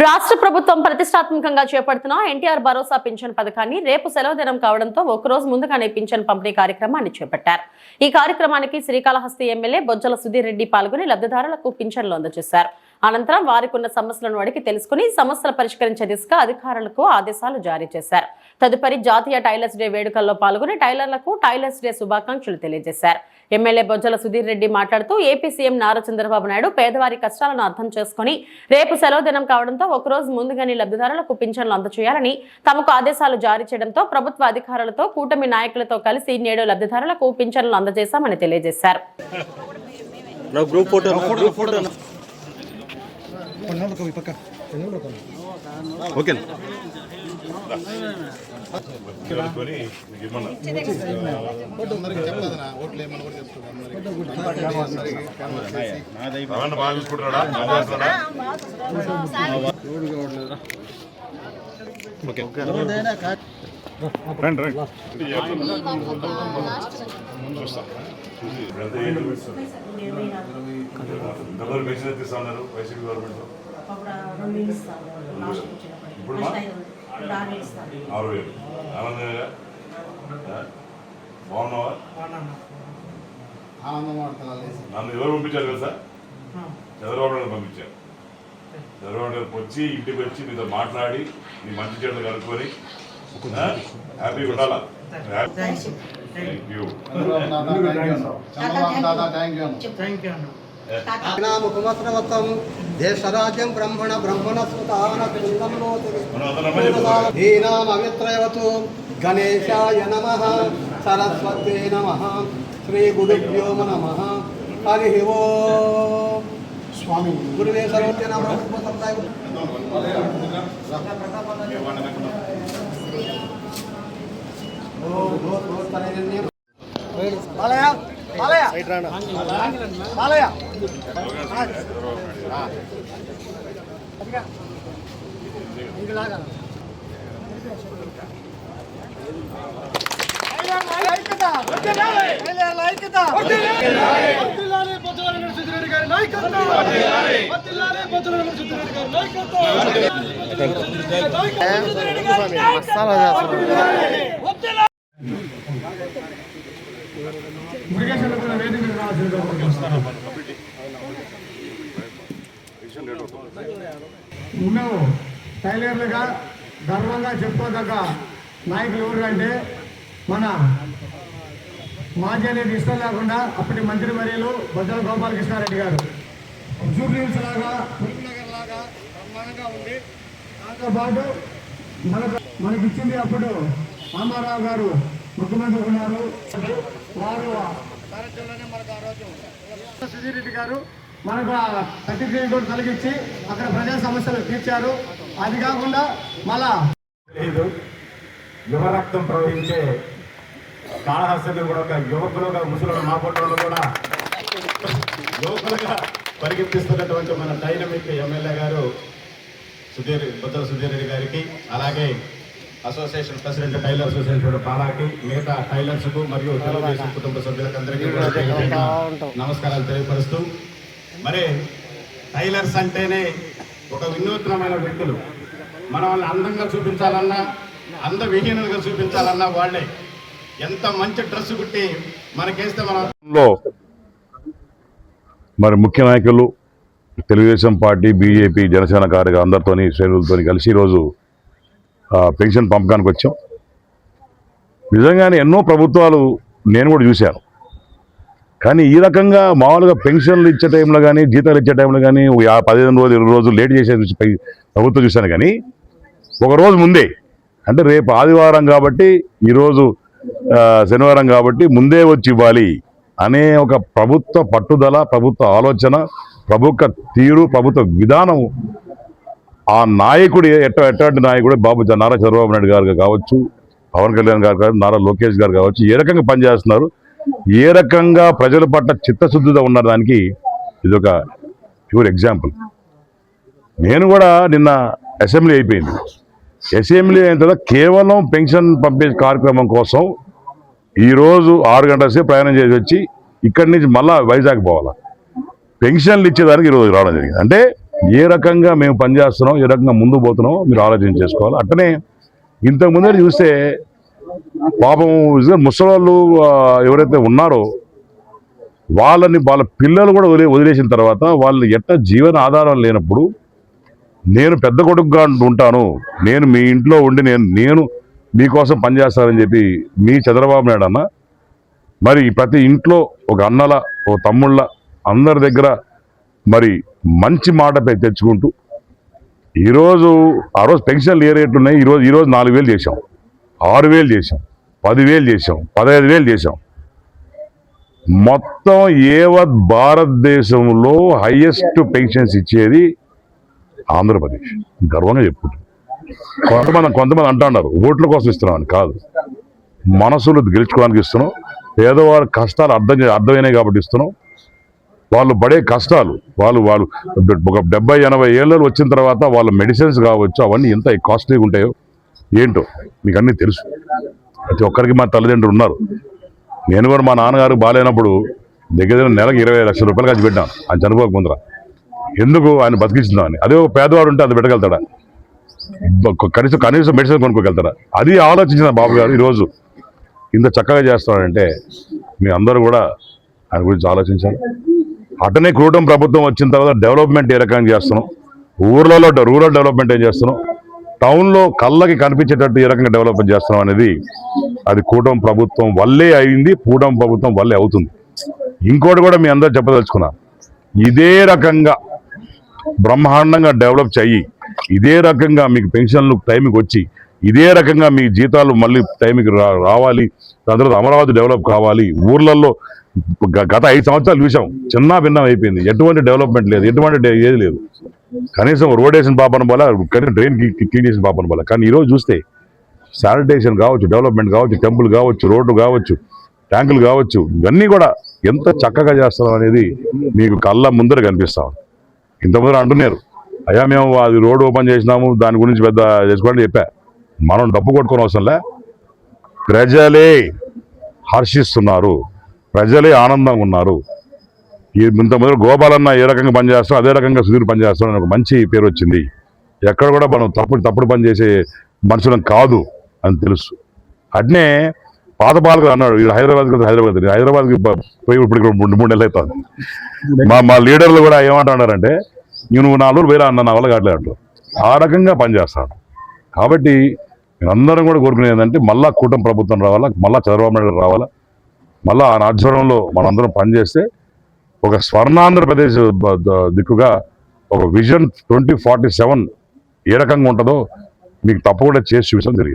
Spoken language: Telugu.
రాష్ట్ర ప్రభుత్వం ప్రతిష్టాత్మకంగా చేపడుతున్న ఎన్టీఆర్ భరోసా పింఛన్ పథకాన్ని రేపు సెలవు దినం కావడంతో ఒకరోజు ముందుగానే పింఛన్ పంపిణీ కార్యక్రమాన్ని చేపట్టారు. ఈ కార్యక్రమానికి శ్రీకాళహస్తి ఎమ్మెల్యే బొజ్జల సుధీర్ రెడ్డి పాల్గొని లబ్ధిదారులకు పింఛన్లు అందజేశారు. అనంతరం వారికి ఉన్న సమస్యలను అడిగి తెలుసుకుని సమస్యలు పరిష్కరించే దిశగా అధికారులకు ఆదేశాలు జారీ చేశారు. తదుపరి జాతీయ టైలర్స్ డే వేడుకల్లో పాల్గొని టైలర్లకు టైలర్స్ డే శుభాకాంక్షలు తెలియజేశారు. ఎమ్మెల్యే బొజ్జల సుధీర్ రెడ్డి మాట్లాడుతూ ఏపీ సీఎం నారా చంద్రబాబు నాయుడు పేదవారి కష్టాలను అర్థం చేసుకుని రేపు సెలవు దినం కావడంతో ఒకరోజు ముందుగానే లబ్ధిదారులకు పింఛన్లు అందజేయాలని తమకు ఆదేశాలు జారీ చేయడంతో ప్రభుత్వ అధికారులతో కూటమి నాయకులతో కలిసి నేడు లబ్ధిదారులకు పింఛన్లు అందజేశామని తెలియజేశారు. నన్ను ఎవరు పంపించారు కదా సార్? చంద్రబాబు నాయుడు పంపించారు. చంద్రబాబు నాయుడు వచ్చి ఇంటికి వచ్చి మీతో మాట్లాడి మీ మంచి చెడులు కనుక్కొని హ్యాపీగా ఉండాలా. దేశరాజ్యం బ్రహ్మణ బ్రహ్మణ స్మృతానీనామవిత్రయవతు గణేశాయ నమః సరస్వతే నమః శ్రీ గురుభ్యో నమః హరి ఓం స్వామి గురువే సర్వజ్ఞ మేము టైలర్లుగా గర్వంగా చెప్పుకోదగ్గ నాయకులు ఎవరు అంటే మన మాజీ అనేది ఇష్టం లేకుండా అప్పటి మంత్రి వర్యులు బొజ్జల గోపాలకృష్ణారెడ్డి గారు జూబ్లీహిల్స్ లాగా నగర్ లాగా బ్రహ్మాండంగా ఉంది. దాంతో పాటు మనకి ఇచ్చింది అప్పుడు రామారావు గారు ముఖ్యమంత్రి ఉన్నారు. వారు సారథ్యంలోనే మనకు ఆ రోజు సుధీర్ రెడ్డి గారు మనకు సర్టిఫికేట్ కూడా కలిగించి అక్కడ ప్రజా సమస్యలు తీర్చారు. అది కాకుండా మళ్ళా యువ రక్తం ప్రవహించే కాళహస్తిని కూడా ఒక యువకులుగా ముసలుగా మా పొట్టలు కూడా యువకులుగా పరిగెత్తిస్తున్నటువంటి మన డైనమిక్ ఎమ్మెల్యే గారు బొజ్జల సుధీర్ రెడ్డి గారికి, అలాగే అసోసియేషన్ ప్రెసిడెంట్ టైలర్ అసోసియేషన్ పాలాకి, మిగతా టైలర్స్కు మరియు తెలుగుదేశం కుటుంబ సభ్యులకు అందరికీ నమస్కారాలు తెలియపరుస్తూ, మరి టైలర్స్ అంటేనే ఒక వినూత్నమైన వ్యక్తులు. మన వాళ్ళని అందంగా చూపించాలన్నా, అందవిహీనంగా చూపించాలన్నా వాళ్ళే ఎంత మంచి డ్రెస్ కుట్టి మనకేస్తే మనలో మరి ముఖ్య నాయకులు తెలుగుదేశం పార్టీ, బీజేపీ, జనసేన కార్యకర్తలు అందరితోని శ్రేణులతో కలిసి ఈరోజు పెన్షన్ పంపకానికి వచ్చాం. నిజంగానే ఎన్నో ప్రభుత్వాలు నేను కూడా చూశాను. కానీ ఈ రకంగా మామూలుగా పెన్షన్లు ఇచ్చే టైంలో కానీ, జీతాలు ఇచ్చే టైంలో కానీ 15 రోజులు 20 రోజులు లేట్ చేసే ప్రభుత్వం చూశాను. కానీ ఒకరోజు ముందే, అంటే రేపు ఆదివారం కాబట్టి ఈరోజు శనివారం కాబట్టి ముందే వచ్చి ఇవ్వాలి అనే ఒక ప్రభుత్వ పట్టుదల, ప్రభుత్వ ఆలోచన, ప్రభుత్వ తీరు, ప్రభుత్వ విధానం, ఆ నాయకుడు ఎట్లాంటి నాయకుడు నారా చంద్రబాబు నాయుడు గారు కావచ్చు, పవన్ కళ్యాణ్ గారు కావచ్చు, నారా లోకేష్ గారు కావచ్చు, ఏ రకంగా పనిచేస్తున్నారు, ఏ రకంగా ప్రజల పట్ల చిత్తశుద్ధిగా ఉన్నదానికి ఇది ఒక ప్యూర్ ఎగ్జాంపుల్. నేను కూడా నిన్న అసెంబ్లీ అయిపోయింది. అసెంబ్లీ అయిన తర్వాత కేవలం పెన్షన్ పంపే కార్యక్రమం కోసం ఈరోజు 6 గంటల సేపు ప్రయాణం చేసి వచ్చి ఇక్కడి నుంచి మళ్ళా వైజాగ్ పోవాలా పెన్షన్లు ఇచ్చేదానికి ఈరోజు రావడం జరిగింది. అంటే ఏ రకంగా మేము పనిచేస్తున్నాం, ఏ రకంగా ముందు పోతున్నాం మీరు ఆలోచన చేసుకోవాలి. అట్టనే ఇంతకు ముందే చూస్తే పాపం ముసలోళ్ళు ఎవరైతే ఉన్నారో వాళ్ళ పిల్లలు కూడా వదిలేసిన తర్వాత వాళ్ళని జీవన ఆధారం లేనప్పుడు నేను పెద్ద కొడుకుగా ఉంటాను, నేను మీ ఇంట్లో ఉండి నేను మీకోసం పనిచేస్తానని చెప్పి మీ చంద్రబాబు నాయుడు అన్న మరి ప్రతి ఇంట్లో ఒక అన్నల ఒక తమ్ముళ్ళ అందరి దగ్గర మరి మంచి మాటపై తెచ్చుకుంటూ ఆ రోజు పెన్షన్లు ఏ రేట్లు ఉన్నాయి, ఈరోజు 4,000 చేసాం, 6,000 చేసాం, 10,000 చేసాం, 15,000 చేసాం. మొత్తం యావత్ భారతదేశంలో హైయెస్ట్ పెన్షన్స్ ఇచ్చేది ఆంధ్రప్రదేశ్. గర్వంగా చెప్పుకుంటాం. కొంతమంది అంటున్నారు ఓట్ల కోసం ఇస్తున్నామని. కాదు, మనసులు గెలుచుకోవడానికి ఇస్తున్నాం. పేదవాళ్ళ కష్టాలు అర్థమైనాయి కాబట్టి ఇస్తున్నాం. వాళ్ళు పడే కష్టాలు వాళ్ళు ఒక 70-80 ఏళ్ళు వచ్చిన తర్వాత వాళ్ళ మెడిసిన్స్ కావచ్చు అవన్నీ ఎంత కాస్ట్లీగా ఉంటాయో ఏంటో మీకు అన్నీ తెలుసు. ప్రతి ఒక్కరికి మా తల్లిదండ్రులు ఉన్నారు. నేను కూడా మా నాన్నగారు బాగాలేనప్పుడు దగ్గర నెలకు 20 లక్షల రూపాయలు ఖర్చు పెట్టాను ఆయన చనిపోక ముందర. ఎందుకు? ఆయన బతికిస్తుందని. అదే ఒక పేదవాడు ఉంటే అది పెట్టగలుగుతాడా? కనీసం మెడిసిన్ కొనుక్కోగలుగుతారా? అది ఆలోచించిన బాబు గారు ఈరోజు ఇంత చక్కగా చేస్తున్నాడంటే మీ అందరూ కూడా ఆయన గురించి ఆలోచించాలి. అటనే కూటమి ప్రభుత్వం వచ్చిన తర్వాత డెవలప్మెంట్ ఏ రకంగా చేస్తున్నాం, ఊర్లలో రూరల్ డెవలప్మెంట్ ఏం చేస్తున్నాం, టౌన్లో కళ్ళకి కనిపించేటట్టు ఏ రకంగా డెవలప్మెంట్ చేస్తున్నాం అనేది అది కూటమి ప్రభుత్వం వల్లే అయింది, కూటమి ప్రభుత్వం వల్లే అవుతుంది. ఇంకోటి కూడా మీ అందరూ చెప్పదలుచుకున్నా, ఇదే రకంగా బ్రహ్మాండంగా డెవలప్ చెయ్యి, ఇదే రకంగా మీకు పెన్షన్లు టైంకి వచ్చి, ఇదే రకంగా మీ జీతాలు మళ్ళీ టైంకి రావాలి, దాని తర్వాత అమరావతి డెవలప్ కావాలి. ఊర్లలో గత 5 సంవత్సరాలు చూసాం, చిన్న భిన్నం అయిపోయింది. ఎటువంటి డెవలప్మెంట్ లేదు, ఎటువంటి ఏది లేదు. కనీసం రోడ్ వేసిన పాపన పోలా, కనీసం డ్రైన్ క్లీన్ చేసిన పాపన పోలా. కానీ ఈరోజు చూస్తే శానిటేషన్ కావచ్చు, డెవలప్మెంట్ కావచ్చు, టెంపుల్ కావచ్చు, రోడ్డు కావచ్చు, ట్యాంకులు కావచ్చు, ఇవన్నీ కూడా ఎంత చక్కగా చేస్తాం అనేది మీకు కళ్ళ ముందర కనిపిస్తాం. ఇంతకుముందు అంటున్నారు, అయ్యా మేము అది రోడ్డు ఓపెన్ చేసినాము దాని గురించి పెద్ద చేసుకోండి చెప్పా. మనం డప్పు కొట్టుకునే అవసరంలే. ప్రజలే హర్షిస్తున్నారు, ప్రజలే ఆనందంగా ఉన్నారు. ఇంతకుముందు గోపాలన్న ఏ రకంగా పనిచేస్తాం అదే రకంగా సుధీర్ పనిచేస్తాం అని ఒక మంచి పేరు వచ్చింది. ఎక్కడ కూడా మనం తప్పుడు పని చేసే మనుషులం కాదు అని తెలుసు. అట్నే పాత పాలకు అన్నాడు హైదరాబాద్కి పోయి ఇప్పుడు 3 నెలలు అవుతుంది. మా లీడర్లు కూడా ఏమంటున్నారంటే నువ్వు 4 రోజులు పోయినా అన్న నా వల్ల కావట్లేదు అంటారు. ఆ రకంగా పనిచేస్తాడు. కాబట్టి అందరం కూడా కోరుకునేది ఏంటంటే మళ్ళా కూటమి ప్రభుత్వం రావాలా, మళ్ళా చంద్రబాబు నాయుడు రావాలా, మళ్ళా ఆ ఆధ్వర్యంలో మనందరం పనిచేస్తే ఒక స్వర్ణాంధ్రప్రదేశ్ దిక్కుగా ఒక విజన్ 2047 ఏ రకంగా ఉంటుందో మీకు తప్పకుండా చేసి చూపించడం జరిగింది.